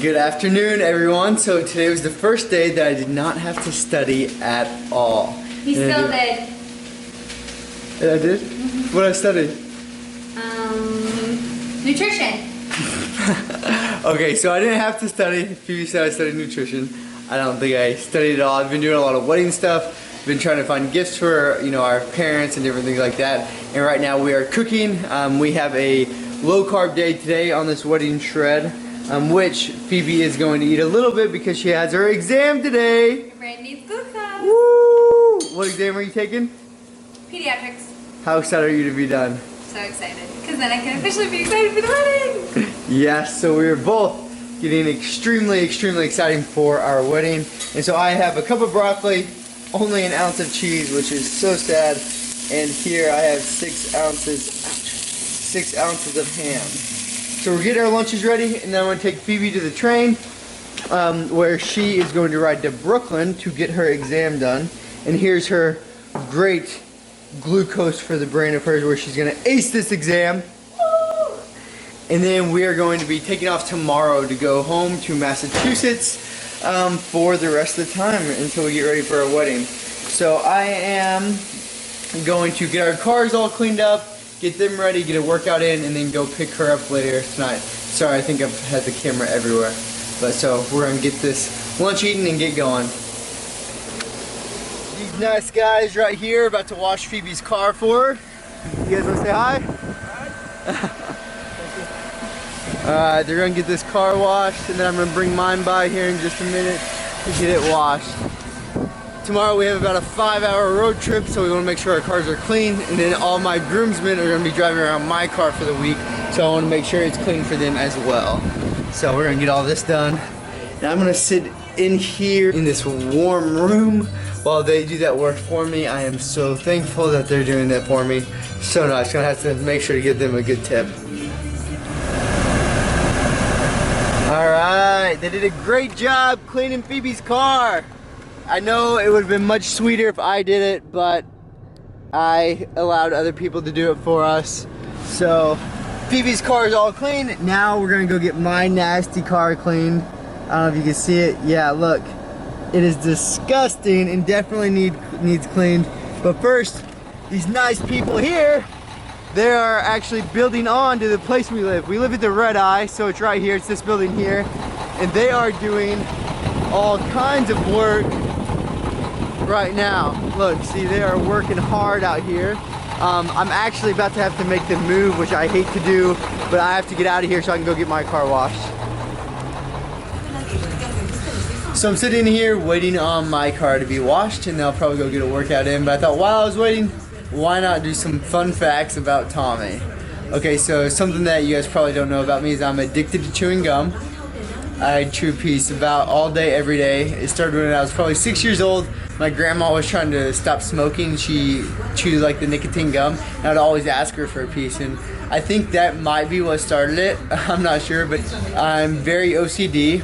Good afternoon, everyone. So today was the first day that I did not have to study at all. He still did. And I did? Mm-hmm. What did I study? Nutrition. Okay, so I didn't have to study. Phoebe said I studied nutrition. I don't think I studied at all. I've been doing a lot of wedding stuff. Been trying to find gifts for, you know, our parents and different things like that. And right now we are cooking. We have a low-carb day today on this wedding shred. Which Phoebe is going to eat a little bit because she has her exam today. Brand needs glucose. Woo! What exam are you taking? Pediatrics. How excited are you to be done? So excited. Because then I can officially be excited for the wedding. Yes, so we are both getting extremely excited for our wedding. And so I have a cup of broccoli, only an ounce of cheese, which is so sad. And here I have 6 ounces of ham. So we're getting our lunches ready, and then I'm going to take Phoebe to the train, where she is going to ride to Brooklyn to get her exam done. And here's her great glucose for the brain of hers, where she's going to ace this exam. And then we are going to be taking off tomorrow to go home to Massachusetts for the rest of the time until we get ready for our wedding. So I am going to get our cars all cleaned up, get them ready, get a workout in, and then go pick her up later tonight. Sorry, I think I've had the camera everywhere. But so we're gonna get this lunch eaten and get going. These nice guys right here about to wash Phoebe's car for her. You guys wanna say hi? Alright, they're gonna get this car washed, and then I'm gonna bring mine by here in just a minute to get it washed. Tomorrow we have about a 5-hour road trip, so we want to make sure our cars are clean, and then all my groomsmen are going to be driving around my car for the week, so I want to make sure it's clean for them as well. So we're going to get all this done, and I'm going to sit in here in this warm room while they do that work for me. I am so thankful that they're doing that for me. So nice. Going to have to make sure to give them a good tip. Alright, they did a great job cleaning Phoebe's car. I know it would have been much sweeter if I did it, but I allowed other people to do it for us. So Phoebe's car is all clean. Now we're gonna go get my nasty car cleaned. I don't know if you can see it. Yeah, look, it is disgusting and definitely needs cleaned. But first, these nice people here, they are actually building on to the place we live. We live at the Red Eye, so it's right here. It's this building here, and they are doing all kinds of work right now. Look, see, they are working hard out here. I'm actually about to have to make them move, which I hate to do, but I have to get out of here so I can go get my car washed. So I'm sitting here waiting on my car to be washed, and I'll probably go get a workout in, but I thought while I was waiting, why not do some fun facts about Tommy? Okay, so something that you guys probably don't know about me is I'm addicted to chewing gum. I chew a piece about all day, every day. It started when I was probably 6 years old. My grandma was trying to stop smoking. She chewed like the nicotine gum, and I'd always ask her for a piece. And I think that might be what started it. I'm not sure, but I'm very OCD.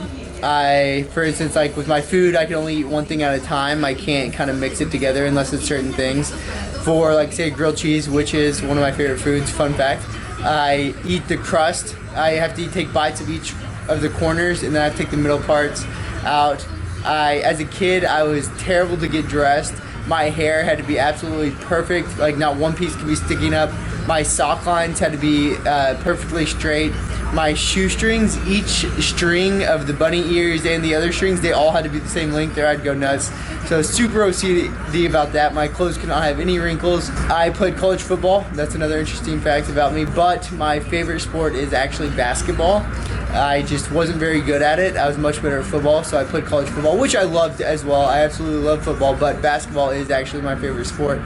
For instance, like with my food, I can only eat one thing at a time. I can't kind of mix it together unless it's certain things. For like say grilled cheese, which is one of my favorite foods, fun fact, I eat the crust. I have to take bites of each of the corners, and then I take the middle parts out. As a kid, I was terrible to get dressed. My hair had to be absolutely perfect, like not one piece could be sticking up. My sock lines had to be perfectly straight. My shoestrings, each string of the bunny ears and the other strings, they all had to be the same length or I'd go nuts. So super OCD about that. My clothes could not have any wrinkles. I played college football. That's another interesting fact about me. But my favorite sport is actually basketball. I just wasn't very good at it. I was much better at football, so I played college football, which I loved as well. I absolutely love football, but basketball is actually my favorite sport.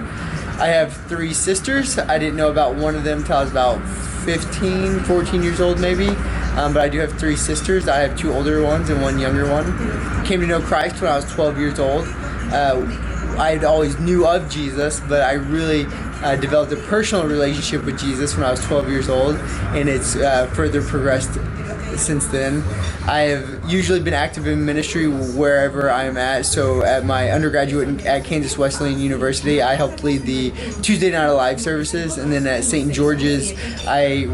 I have 3 sisters. I didn't know about one of them until I was about 15, 14 years old maybe. But I do have 3 sisters. I have 2 older ones and 1 younger one. Came to know Christ when I was 12 years old. I had always knew of Jesus, but I really developed a personal relationship with Jesus when I was 12 years old, and it's further progressed since then. I have usually been active in ministry wherever I'm at. So at my undergraduate at Kansas Wesleyan University, I helped lead the Tuesday Night Alive services, and then at St. George's, I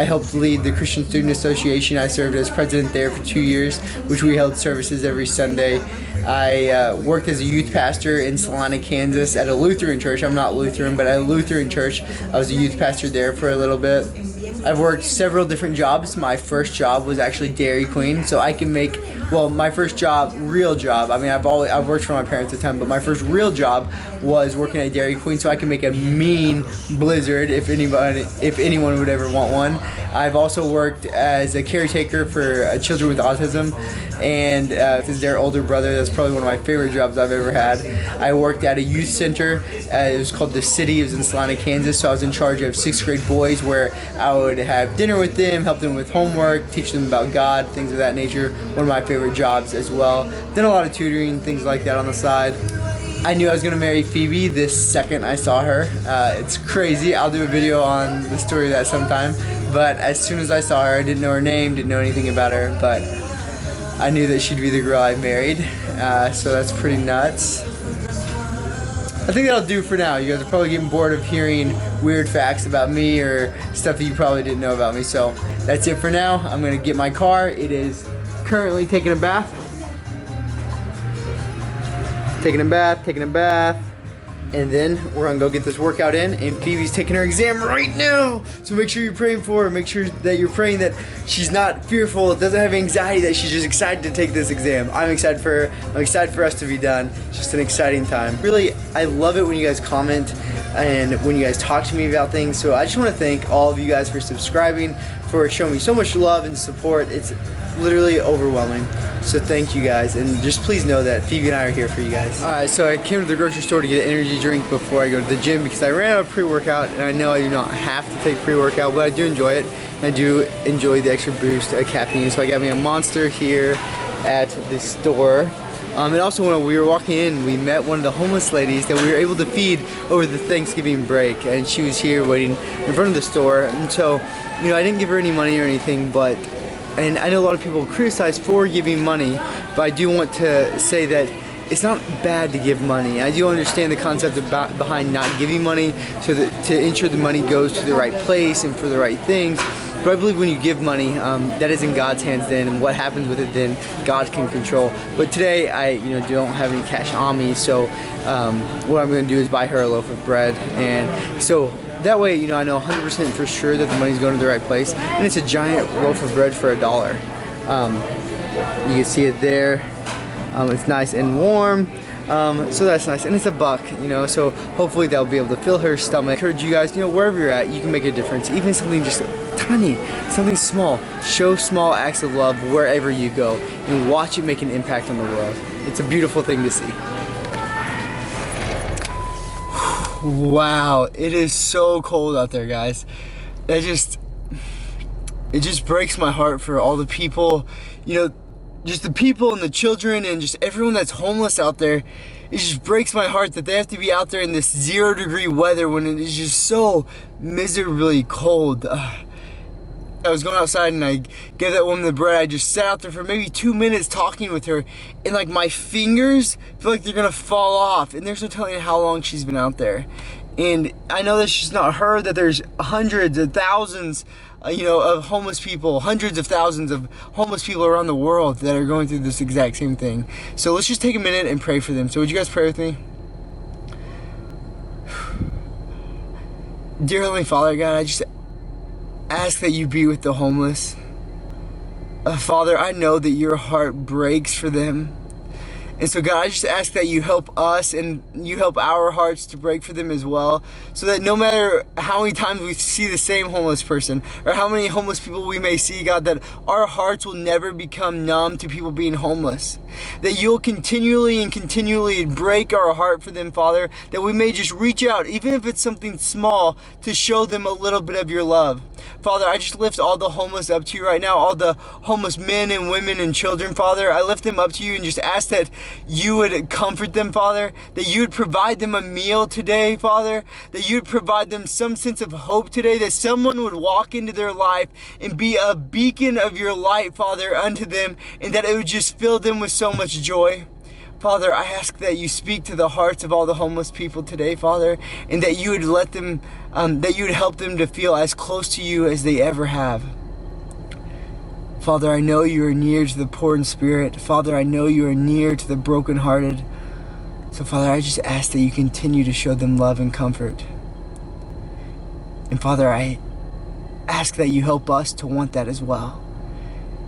helped lead the Christian Student Association. I served as president there for 2 years, which we held services every Sunday. I worked as a youth pastor in Salina, Kansas at a Lutheran church. I'm not Lutheran, but at a Lutheran church, I was a youth pastor there for a little bit. I've worked several different jobs. My first job was actually Dairy Queen, so I can make, well, my first job, real job, I mean, I've worked for my parents a ton, but my first real job was working at Dairy Queen, so I can make a mean blizzard if anyone would ever want one. I've also worked as a caretaker for children with autism, and as their older brother. That's probably one of my favorite jobs I've ever had. I worked at a youth center. It was called The City. It was in Salina, Kansas, so I was in charge of 6th grade boys, where I would have dinner with them, help them with homework, teach them about God, things of that nature. One of my favorite jobs as well. Done a lot of tutoring, things like that on the side. I knew I was going to marry Phoebe this second I saw her. It's crazy. I'll do a video on the story of that sometime. But as soon as I saw her, I didn't know her name, didn't know anything about her, but I knew that she'd be the girl I married. So that's pretty nuts. I think that'll do for now. You guys are probably getting bored of hearing weird facts about me or stuff that you probably didn't know about me. So that's it for now. I'm going to get my car. It is currently taking a bath. Taking a bath, and then we're gonna go get this workout in, and Phoebe's taking her exam right now, so make sure you're praying for her. Make sure that you're praying that she's not fearful, doesn't have anxiety, that she's just excited to take this exam. I'm excited for her. I'm excited for us to be done. It's just an exciting time. Really, I love it when you guys comment and when you guys talk to me about things, so I just want to thank all of you guys for subscribing, for showing me so much love and support. It's literally overwhelming. So thank you guys, and just please know that Phoebe and I are here for you guys. Alright, so I came to the grocery store to get an energy drink before I go to the gym because I ran out of pre-workout, and I know I do not have to take pre-workout, but I do enjoy it. I do enjoy the extra boost of caffeine, so I got me a Monster here at the store. And also when we were walking in, we met one of the homeless ladies that we were able to feed over the Thanksgiving break, and she was here waiting in front of the store. And so, you know, I didn't give her any money or anything, but and I know a lot of people criticize for giving money, but I do want to say that it's not bad to give money. I do understand the concept behind not giving money to ensure the money goes to the right place and for the right things. But I believe when you give money, that is in God's hands then, and what happens with it then, God can control. But today, I don't have any cash on me, so what I'm going to do is buy her a loaf of bread, and so that way, I know 100% for sure that the money's going to the right place, and it's a giant loaf of bread for $1. You can see it there. It's nice and warm. So that's nice, and it's $1, so hopefully that'll be able to fill her stomach. I encourage you guys, wherever you're at, you can make a difference, even something just tiny, something small. Show small acts of love wherever you go, and watch it make an impact on the world. It's a beautiful thing to see. Wow, it is so cold out there, guys. It just breaks my heart for all the people, just the people and the children and just everyone that's homeless out there. It just breaks my heart that they have to be out there in this 0-degree weather when it is just so miserably cold. I was going outside and I gave that woman the bread. I just sat out there for maybe 2 minutes talking with her, and like my fingers feel like they're gonna fall off, and there's no telling how long she's been out there. And I know that she's not her, that there's hundreds of thousands of homeless people, hundreds of thousands of homeless people around the world that are going through this exact same thing. So let's just take a minute and pray for them. So would you guys pray with me? Dear Heavenly Father, God, I just ask that you be with the homeless. Father, I know that your heart breaks for them. And so God, I just ask that you help us and you help our hearts to break for them as well, so that no matter how many times we see the same homeless person or how many homeless people we may see, God, that our hearts will never become numb to people being homeless. That you'll continually break our heart for them, Father, that we may just reach out, even if it's something small, to show them a little bit of your love. Father, I just lift all the homeless up to you right now, all the homeless men and women and children, Father. I lift them up to you and just ask that you would comfort them, Father, that you would provide them a meal today, Father, that you would provide them some sense of hope today, that someone would walk into their life and be a beacon of your light, Father, unto them, and that it would just fill them with so much joy. Father, I ask that you speak to the hearts of all the homeless people today, Father, and that you would let them, that you would help them to feel as close to you as they ever have. Father, I know you are near to the poor in spirit. Father, I know you are near to the brokenhearted. So, Father, I just ask that you continue to show them love and comfort. And Father, I ask that you help us to want that as well.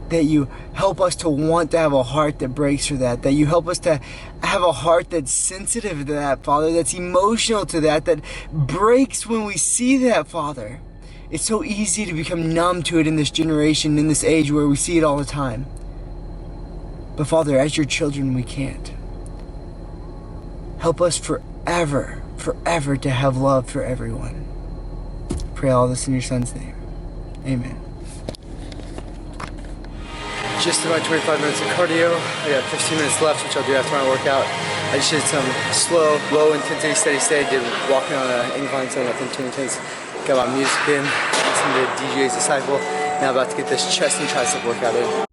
That you help us to want to have a heart that breaks for that. That you help us to have a heart that's sensitive to that, Father. That's emotional to that. That breaks when we see that, Father. It's so easy to become numb to it in this generation, in this age where we see it all the time. But Father, as your children, we can't. Help us forever, forever to have love for everyone. Pray all this in your Son's name. Amen. Just about 25 minutes of cardio. I got 15 minutes left, which I'll do after my workout. I just did some slow, low intensity, steady state. Did walking on an incline, so nothing too intense. Got my music in, listening to DJ's Disciple. Now about to get this chest and tricep workout in.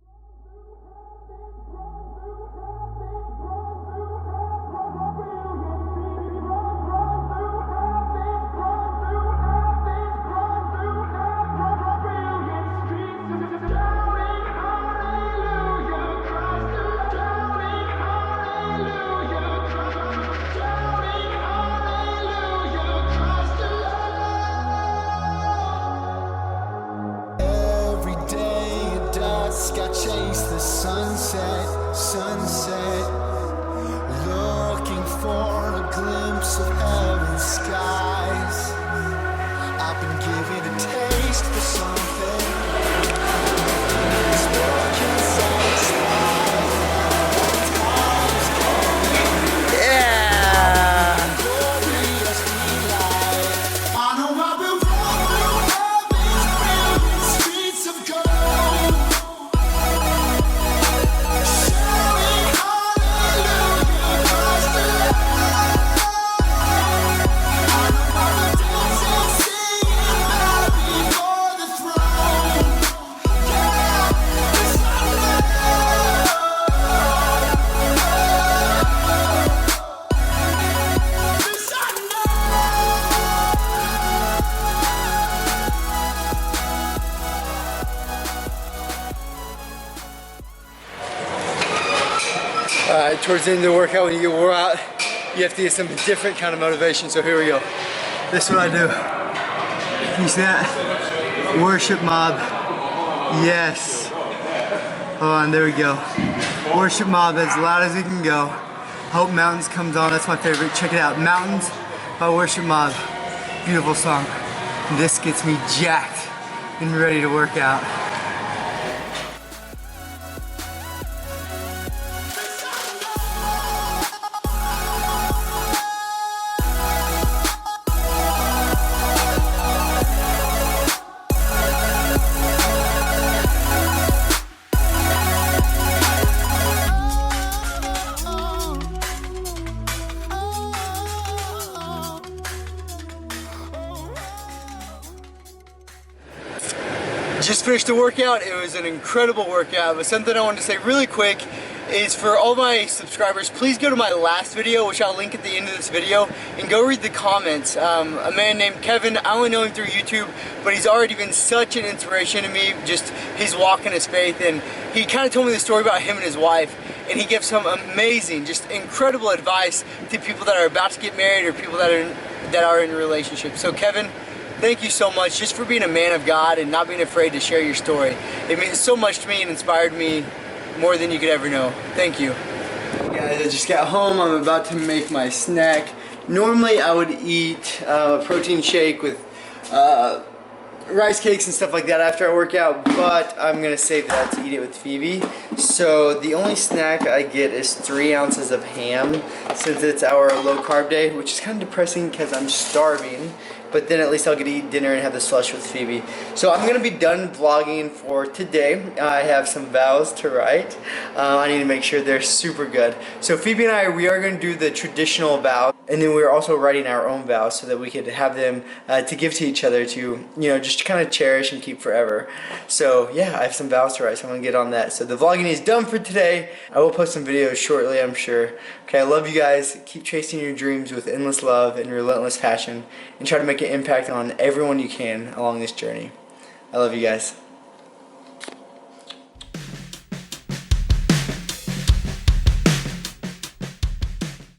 I chase the sunset, looking for a glimpse of heaven's skies. I've been given a taste for something this world can satisfy. Time's coming. Yeah! Glorious delight. I know I've been walking through heaven's brilliant streets of gold. Towards the end of the workout, when you get wore out, you have to get some different kind of motivation. So here we go. This is what I do. You see that? Worship mob. Yes. Hold on, there we go. Worship mob as loud as it can go. Hope Mountains comes on. That's my favorite. Check it out. Mountains by Worship Mob. Beautiful song. This gets me jacked and ready to work out. Just finished the workout. It was an incredible workout, but something I wanted to say really quick is for all my subscribers, please go to my last video, which I'll link at the end of this video, and go read the comments. A man named Kevin, I only know him through YouTube, but he's already been such an inspiration to me, just his walk in his faith, and he kind of told me the story about him and his wife, and he gives some amazing, just incredible advice to people that are about to get married or people that are in relationships. So Kevin, thank you so much just for being a man of God and not being afraid to share your story. It means so much to me and inspired me more than you could ever know. Thank you. Guys, I just got home. I'm about to make my snack. Normally I would eat a protein shake with rice cakes and stuff like that after I work out, but I'm gonna save that to eat it with Phoebe. So the only snack I get is 3 ounces of ham since it's our low carb day, which is kind of depressing because I'm starving but then at least I'll get to eat dinner and have the slush with Phoebe. So I'm gonna be done vlogging for today. I have some vows to write. I need to make sure they're super good. So Phoebe and I, we are gonna do the traditional vows, and then we're also writing our own vows so that we could have them to give to each other to, you know, just kind of cherish and keep forever. So yeah, I have some vows to write, so I'm gonna get on that. So the vlogging is done for today. I will post some videos shortly, I'm sure. Okay, I love you guys. Keep chasing your dreams with endless love and relentless passion, and try to make an impact on everyone you can along this journey. I love you guys.